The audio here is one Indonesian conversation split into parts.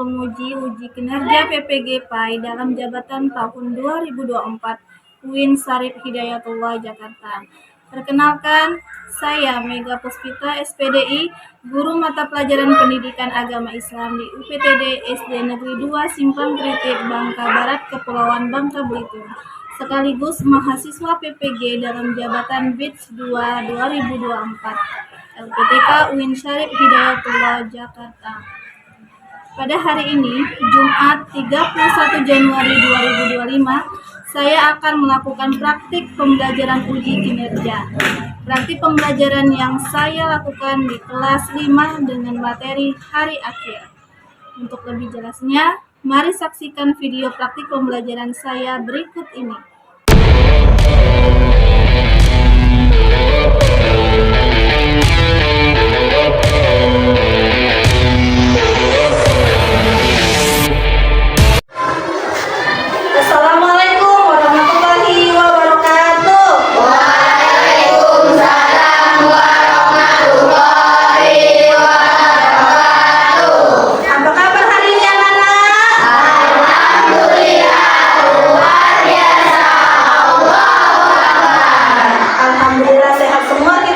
penguji uji kinerja PPG PAI dalam jabatan tahun 2024 UIN Syarif Hidayatullah Jakarta. Perkenalkan, saya Mega Puspita SPDI, guru mata pelajaran pendidikan agama Islam di UPTD SD Negeri 2 Simpang Kritik, Bangka Barat, Kepulauan Bangka Belitung, sekaligus mahasiswa PPG dalam jabatan BIDS 2 2024 LPTK UIN Syarif Hidayatullah Jakarta. Pada hari ini, Jumat 31 Januari 2025, saya akan melakukan praktik pembelajaran uji kinerja. Praktik pembelajaran yang saya lakukan di kelas 5 dengan materi hari akhir. Untuk lebih jelasnya, mari saksikan video praktik pembelajaran saya berikut ini. Assalamualaikum warahmatullahi wabarakatuh. Waalaikumsalam warahmatullahi wabarakatuh. Apa kabar hari ini anak-anak? Alhamdulillah luar biasa. Allahu Akbar. Alhamdulillah sehat semua kita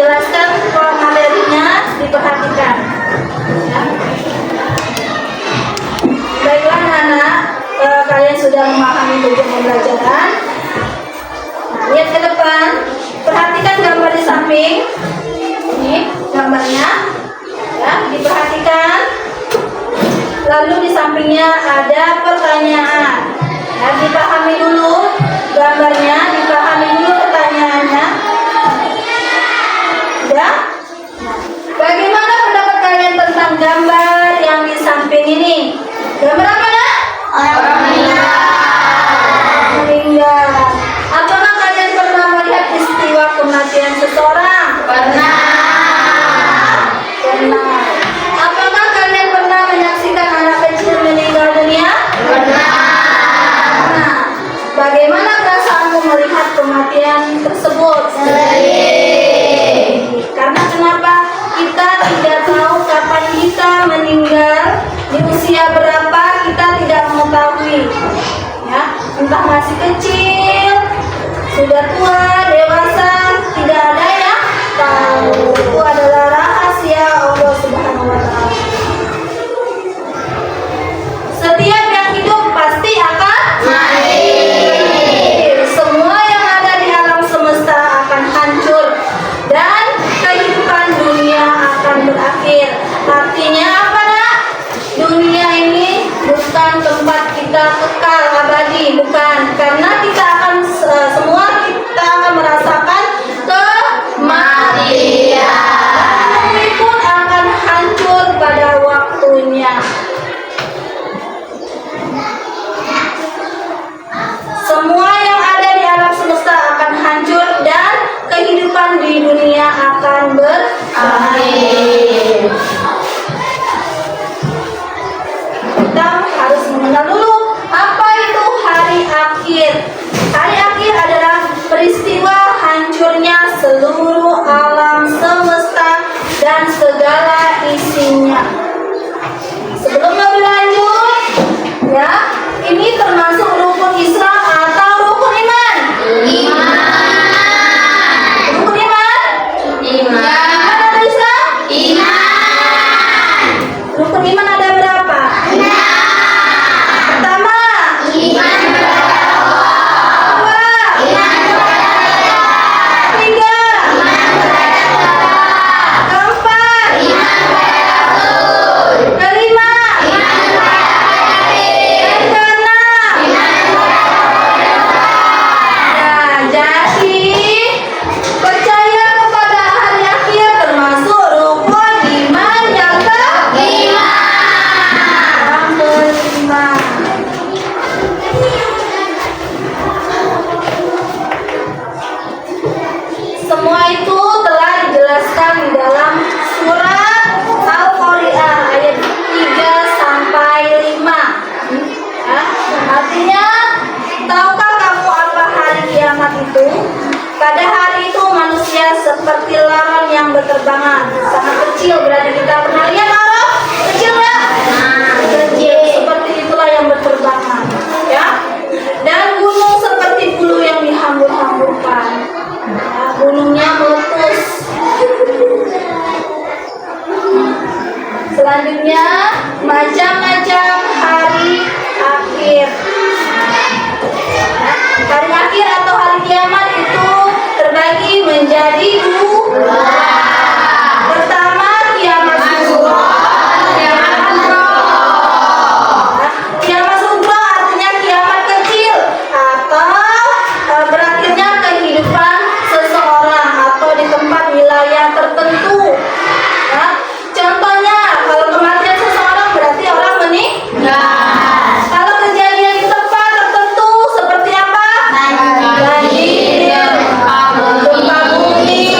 dijelaskan materinya, diperhatikan. Ya. Baiklah anak-anak, kalian sudah memahami tujuan pembelajaran. Nah, lihat ke depan, perhatikan gambar di samping. Ini gambarnya, ya, diperhatikan. Lalu di sampingnya ada pertanyaan. Ya, dipahami dulu gambarnya, dipahami dulu pertanyaannya. Ya. Bagaimana pendapat kalian tentang gambar yang di samping ini? Gambar apa, Nak? Orang meninggal. Apakah kalian pernah melihat peristiwa kematian seseorang? Pernah. Apakah kalian pernah menyaksikan anak kecil meninggal dunia? Pernah. Bagaimana perasaanmu melihat kematian tersebut? Sedih. Karena kenapa? Kita tidak tahu kapan kita meninggal, di usia berapa kita tidak mengetahui. Ya, entah masih kecil, sudah tua, dewasa, tidak ada yang tahu. Itu adalah rahasia Allah Subhanahu wa Ta'ala. Setiap yang hidup pasti akan mati. Semua yang ada di alam semesta akan hancur dan kehidupan dunia akan berakhir. Artinya apa, Nak? Dunia ini bukan tempat kita kekal abadi, bukan. Karena kita akan semua kita akan merasakan kematian. Bumi pun akan hancur pada waktunya. Semua yang ada di alam semesta akan hancur dan kehidupan di dunia akan berakhir. Kita harus mengenal dulu apa itu hari akhir. Hari akhir adalah peristiwa hancurnya seluruh alam semesta dan segala isinya. Sebelum lebih lanjut, ya, ini termasuk rukun Islam atau rukun iman? Rukun iman? Iman atau Islam? Iman. Rukun iman ada berapa? Pertama, iman kepada Allah. Dua, iman kepada Allah. Tiga, iman kepada Allah. Keempat, iman kepada Rasul. Kelima, iman kepada yang keenam, iman kepada Allah. Nah, jadi percaya kepada hari akhir termasuk rukun iman yang kelima. Semua itu telah dijelaskan di dalam surat Al-Qari'ah ayat 3 sampai 5. Ya, artinya, tahukah kamu apa hari kiamat itu? Pada hari itu manusia seperti laron yang berterbangan, sangat kecil. Berarti kita pernah lihat laron kecil ya? Kecil, seperti itulah yang berterbangan. Ya, dan gunung seperti bulu yang dihambur-hamburkan. Ya, gunungnya meletus. Selanjutnya, macam-macam hari akhir. Hari akhir atau hari kiamat itu terbagi menjadi dua. Pertama, kiamat sughra, kiamat kubra. Kiamat sughra artinya kiamat kecil atau berakhirnya kehidupan seseorang atau di tempat wilayah tertentu. Ya. Contohnya, kalau kematian seseorang berarti orang meninggal. Kalau kejadian di tempat tertentu seperti apa? Banjir, gempa bumi,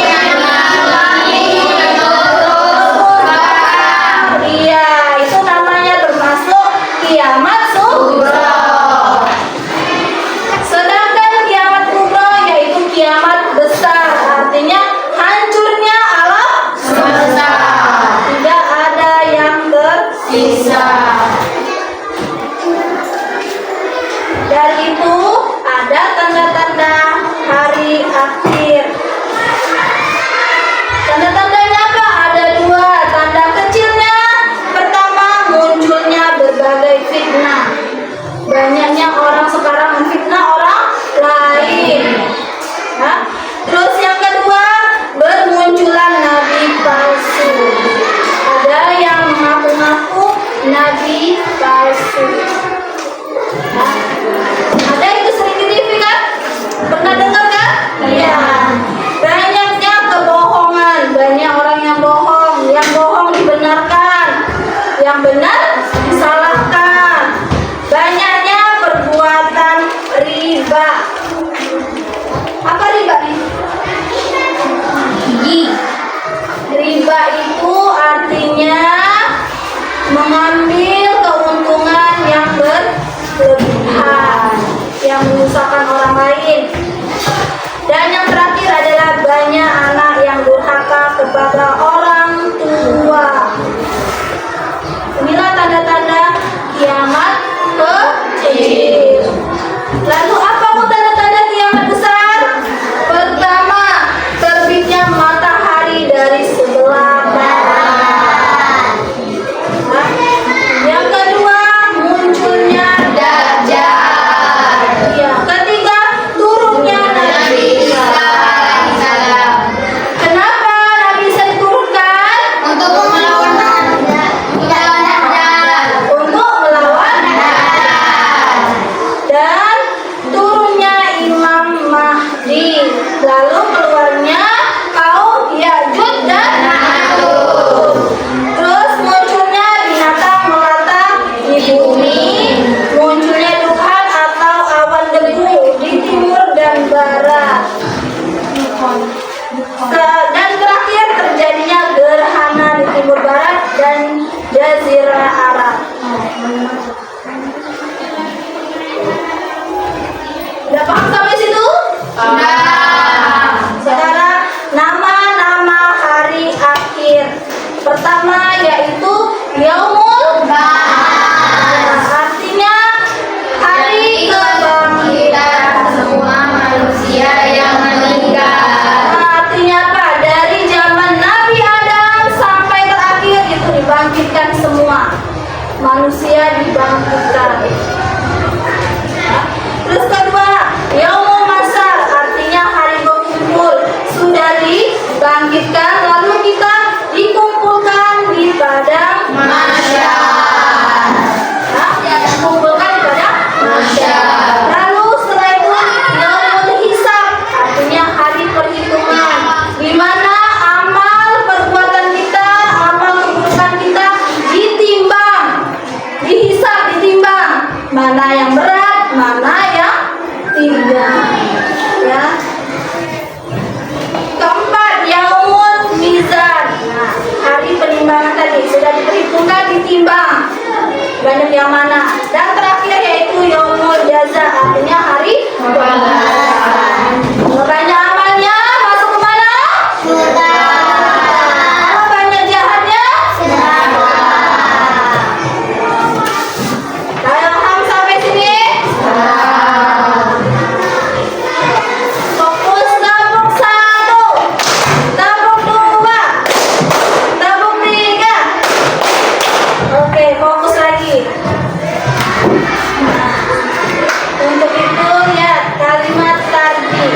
dikumpulkan, lalu kita dikumpulkan di padang mahsyar. Dikumpulkan di padang mahsyar. Lalu setelah itu yaumul hisab, artinya hari perhitungan, di mana amal perbuatan kita, amal keburukan kita ditimbang, dihisab, ditimbang, mana yang berat, mana yang tidak. Ya. Keempat, yaumul mizan. Nah, hari penimbangan tadi sudah diperhitungkan, ditimbang, banyak yang mana. Dan terakhir yaitu yaumul jaza, artinya hari pembalasan. Banyak amalnya masuk ke mana? Surga. Kalau banyak jahatnya? Neraka. Paham sampai sini? Fokus tabung 1, tabung 2, tabung 3. Oke, fokus lagi. Untuk itu lihat kalimat tadi.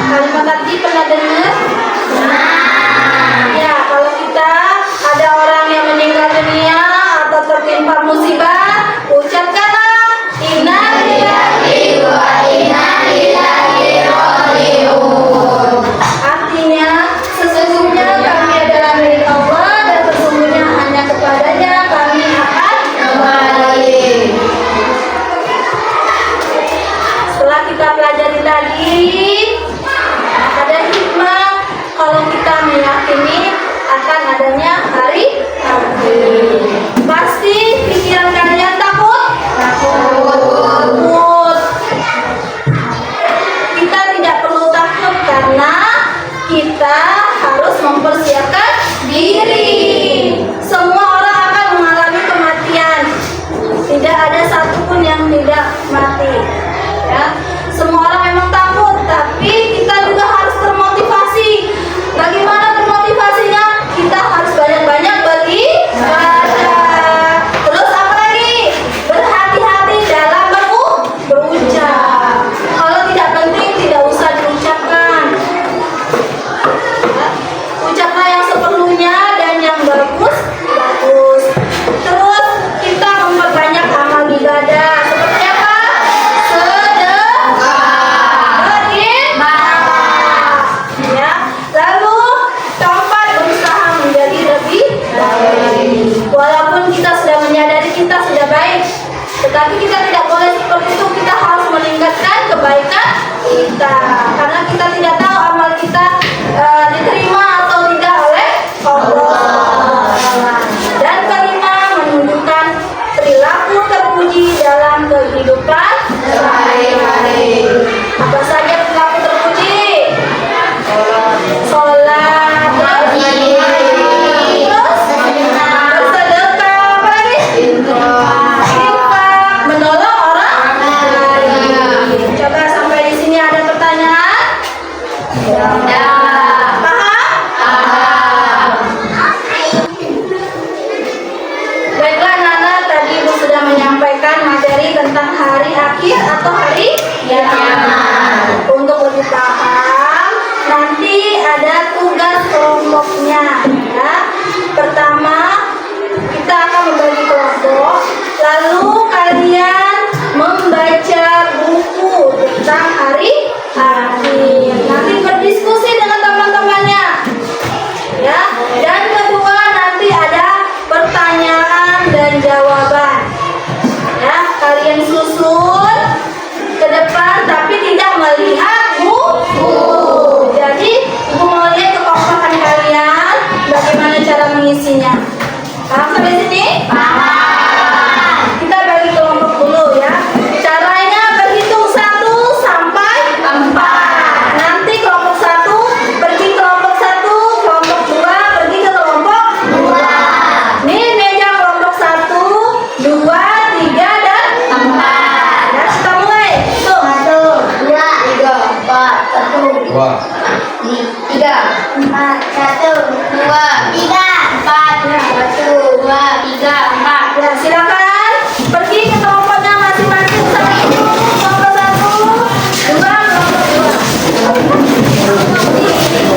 Kalimat tadi pernah dengar? Ya, kalau kita ada orang yang meninggal dunia atau tertimpa musibah, ucapkanlah inna lillahi wa inna ilaihi raji'un. Artinya sesungguhnya kami adalah milik Allah dan sesungguhnya hanya kepadanya kami akan kembali. Setelah kita pelajari tadi, ada hikmah kalau kita meyakini akan adanya hari akhir. Pasti pikiran kalian takut? Takut. Kita tidak perlu takut karena kita harus mempersiapkan diri. Semua orang akan mengalami kematian. Tidak ada satupun yang tidak mati. Ya, semua orang memang takut, tapi kita juga harus termotivasi. Bagaimana termotivasinya? Kita harus banyak-banyak beribadah. Terus apa lagi? Berhati-hati dalam berucap. Kalau tidak penting tidak usah diucapkan. Ucaplah yang seperlunya dan yang bagus. Terus kita memperbanyak amal ibadah. Seperti apa? Sedekah, berinfak. Ya. Lalu keempat, berusaha menjadi lebih baik. Walaupun kita sudah menyadari kita sudah baik, tetapi kita tidak boleh seperti itu. Kita harus meningkatkan kebaikan kita, karena kita tidak tahu amal kita diterima atau tidak oleh Allah. Dan kelima, menunjukkan perilaku terpuji dalam kehidupan sehari-hari. Apa saja perilaku terpuji? Sholat, terus bersedekah, apa lagi? Infak, menolong orang lain. Coba sampai di sini ada pertanyaan? Ya. Paham? Baiklah Nana, tadi Ibu sudah menyampaikan materi tentang hari akhir atau hari kiamat. Untuk lebih paham, nanti ada tugas kelompoknya. Ya. Pertama, kita akan membagi kelompok, lalu kalian membaca buku tentang hari akhir. Nanti berdiskusi dengan teman-temannya. Ya. Dan kedua, nanti ada pertanyaan dan jawaban. Ya, kalian susun ke depan tapi tidak melihat buku. Jadi, Ibu mau lihat kekompakan kalian bagaimana cara mengisinya. Paham sampai sini? Paham. Kita bagi kelompok dulu ya. Caranya berhitung 1 sampai 4. Nanti kelompok 1 pergi kelompok 1, kelompok 2 pergi ke kelompok 2. Nih meja kelompok 1, 2, 3 dan 4. Ya, kita mulai. Tuh. 1, 2, 3, 4, 1, 2, 3, 4, 1, 2, 3, 4, 1, 2, 3, 4. Ya, silakan pergi ke kelompoknya masing-masing. 1, kelompok 1, 2, kelompok 2.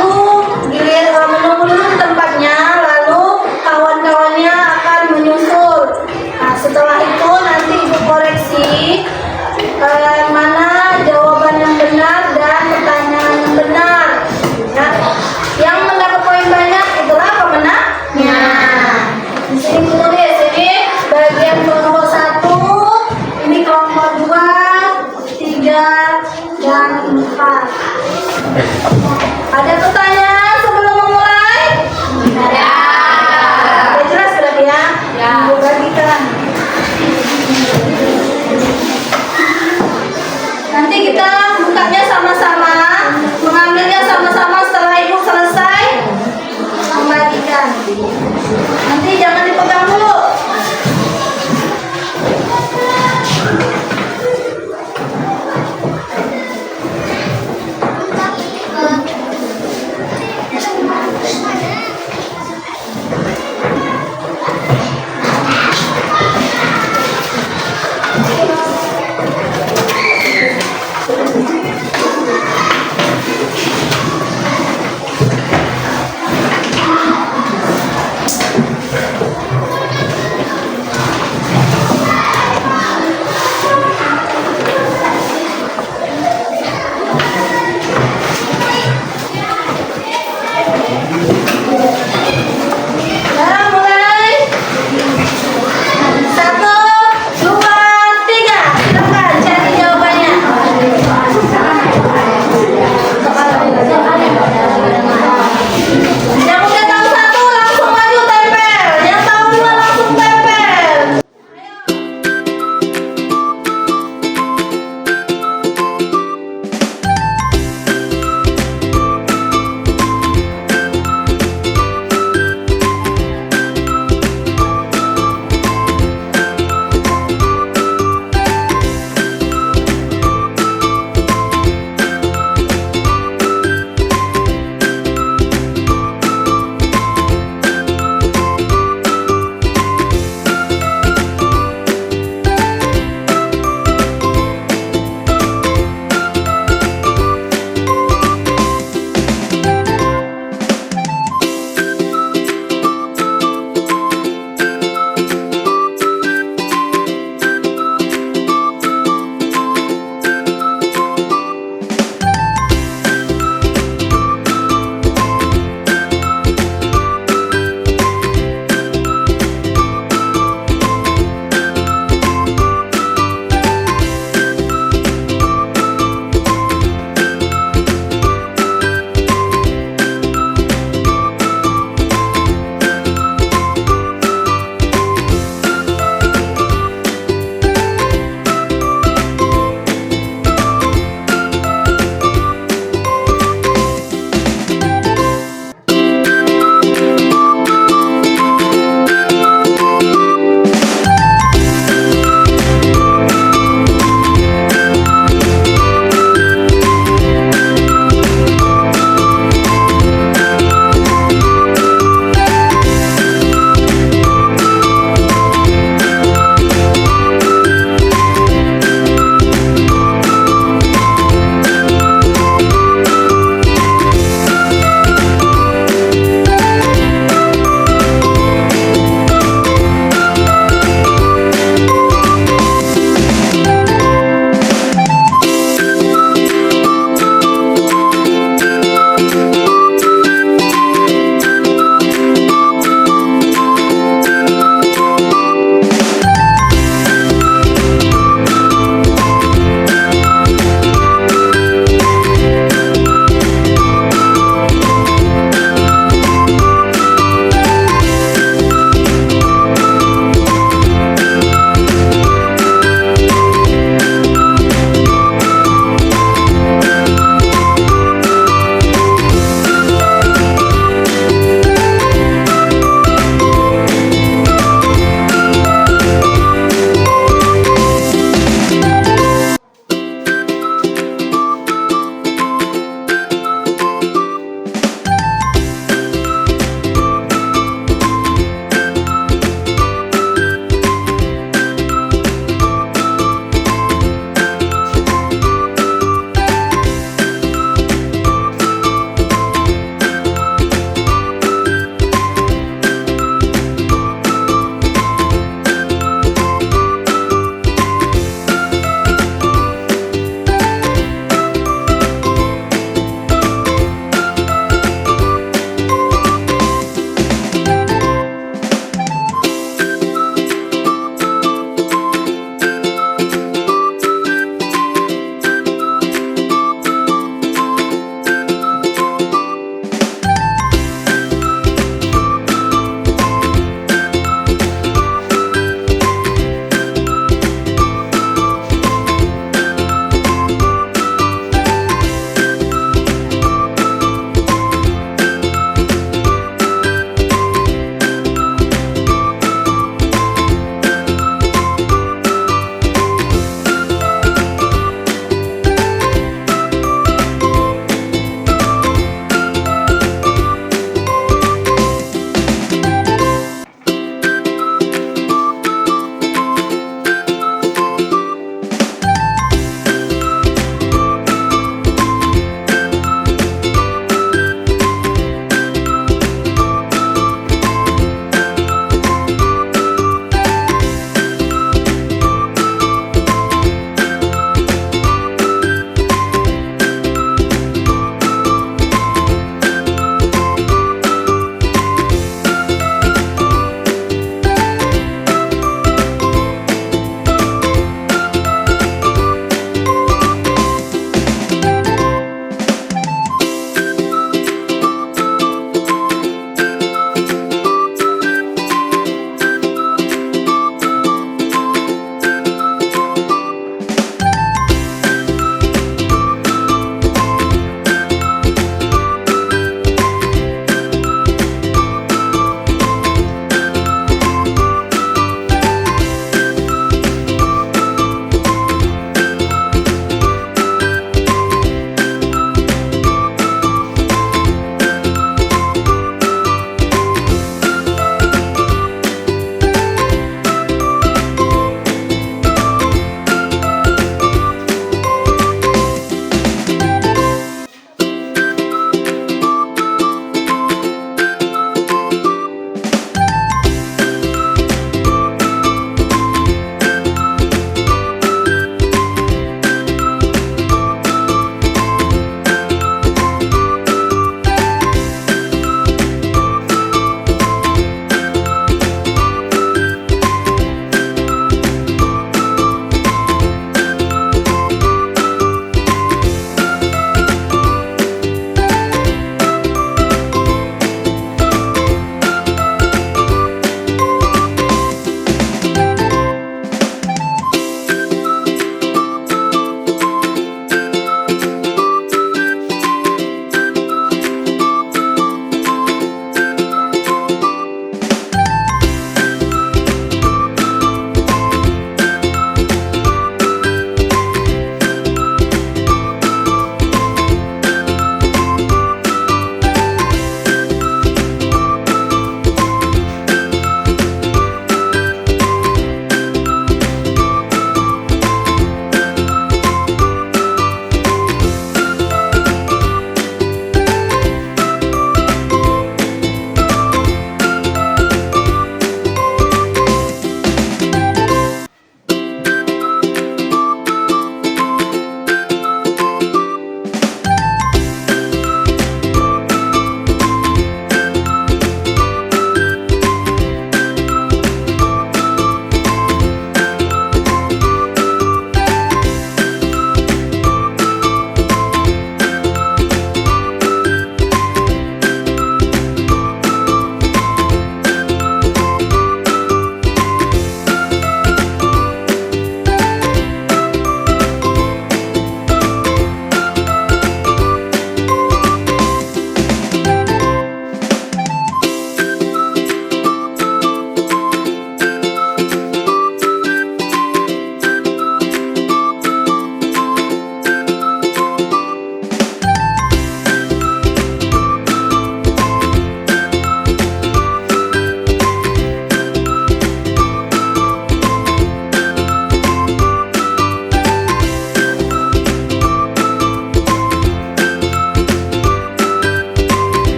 Lalu menunggu dulu di tempatnya, lalu kawan-kawannya akan menyusul. Nah, setelah itu nanti ibu koreksi mana jawaban yang benar dan pertanyaan yang benar. Nah, yang mendapat poin banyak itulah pemenangnya. Di sini tulis ini bagian kelompok 1, ini kelompok 2, 3, dan 4. Ada pertanyaan?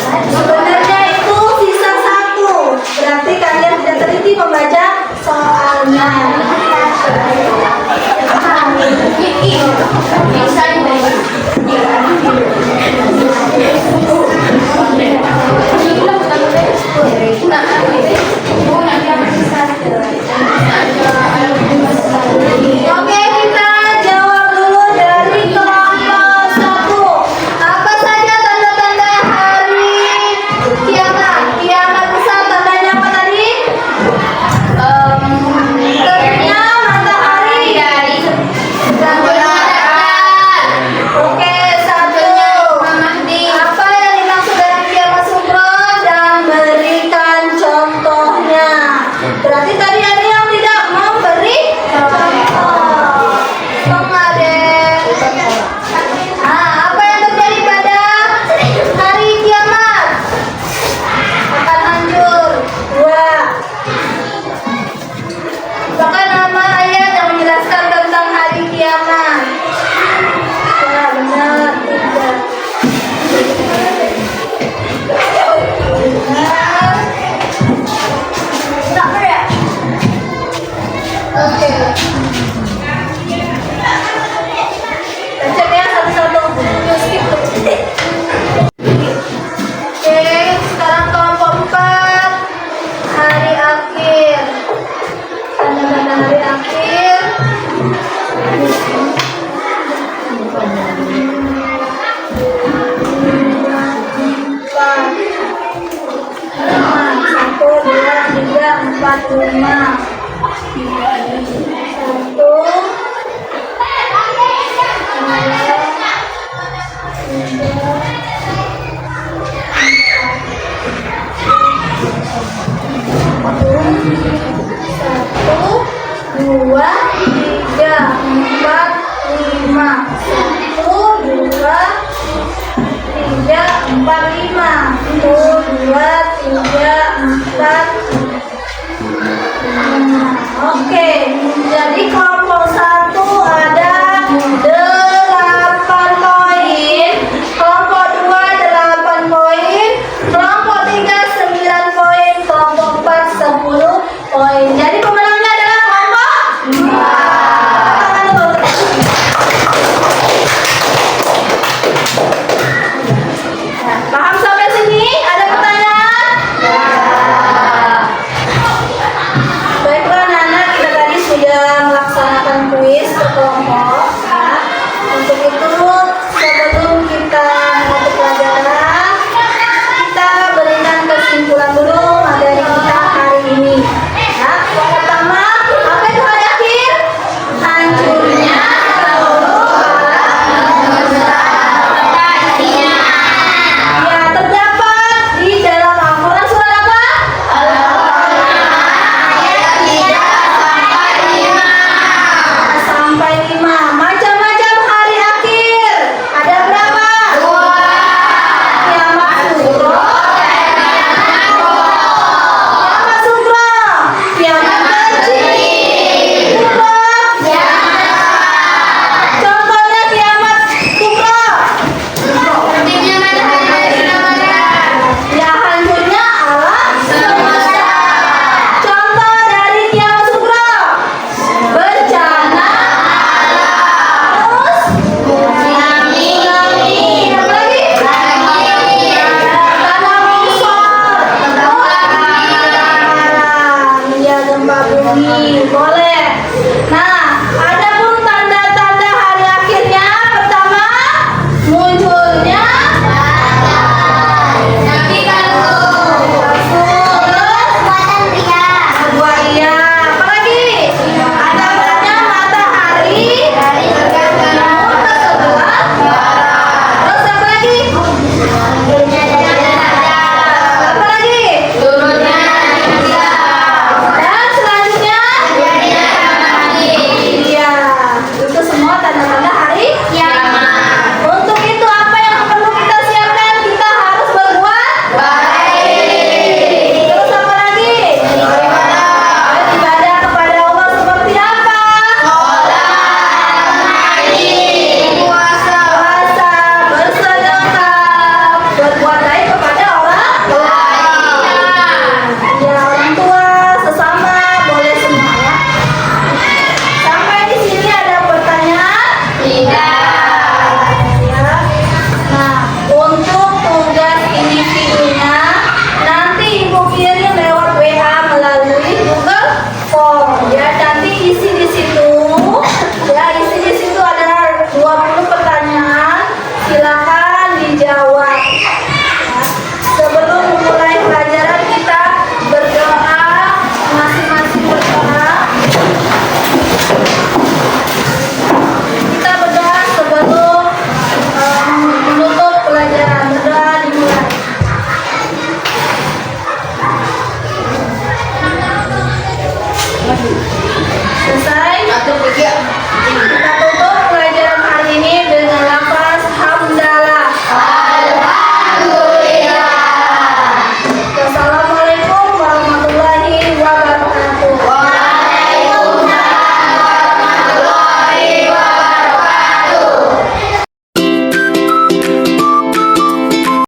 Sebenarnya itu sisa satu. Berarti kalian tidak teliti membaca soalnya. Oke, kita jawab dulu dari kelompok satu. Apa saja tanda-tanda hari kiamat? Kiamat besar tandanya apa tadi? Terbitnya matahari. Oke, satu. Apa yang dimaksud dengan kiamat sugro dan berikan contohnya? Berarti tadi ada yang tidak memberi contoh. Pengadek. Apa yang terjadi pada hari kiamat? Akan hancur. Dua. Bahkan nama ayat yang menjelaskan tentang hari kiamat. Ya, benar. Tiga. Benar. Oke. Baca ya satu-satu. Skip. Oke, sekarang kelompok 4. Hari akhir. Tanda-tanda hari akhir. Satu, dua, tiga, empat, lima. Satu, satu, dua, tiga, empat, lima. Satu, dua, tiga, empat, lima. Satu, dua, tiga, empat, lima. Oke, jadi kelompok satu ada 8 poin, kelompok 2 8 poin, kelompok 3 9 poin, kelompok 4 10 poin. Jadi pemenangnya adalah kelompok 4. Paham sampai sini? Ada pertanyaan? Baiklah anak-anak, kita tadi sudah melaksanakan kuis ke kelompok. Nah, untuk itu sebelum kita menutup pelajaran, kita berikan kesimpulan dulu materi kita hari ini. Nah, yang pertama, apa itu hari akhir? Hancurnya seluruh alam semesta. Ya, terdapat di dalam Al-Quran surat apa? Sampai 5. Macam-macam hari akhir. Ada berapa? 2. Kiamat sugro. Kiamat sugro. Kiamat kecil. Kubro. Contohnya kiamat kubro. Ya, hancurnya alam semesta. Contoh dari kiamat sugro. Bencana terus tsunami. Apa lagi? Tanah longsor. Ya, gempa bumi. Boleh. Nah, ada pun tanda-tanda hari akhirnya. Pertama, munculnya nabi palsu. Kedua, iya. Apa lagi? Ada adanya matahari tersebelah barat. Terus apa lagi? Apa lagi? Dan selanjutnya iya, itu semua tanda-tanda hari kiamat. Untuk itu apa yang perlu videonya. Nanti Ibu kirim lewat WA melalui Google Form. Ya, nanti isi di situ. Ya, isi di situ ada 20 pertanyaan. Silakan dijawab. Ya. Sebelum memulai pelajaran kita berdoa, masing-masing berdoa. Kita berdoa sebelum menutup pelajaran. Berdoa dimulai. Selesai. Kita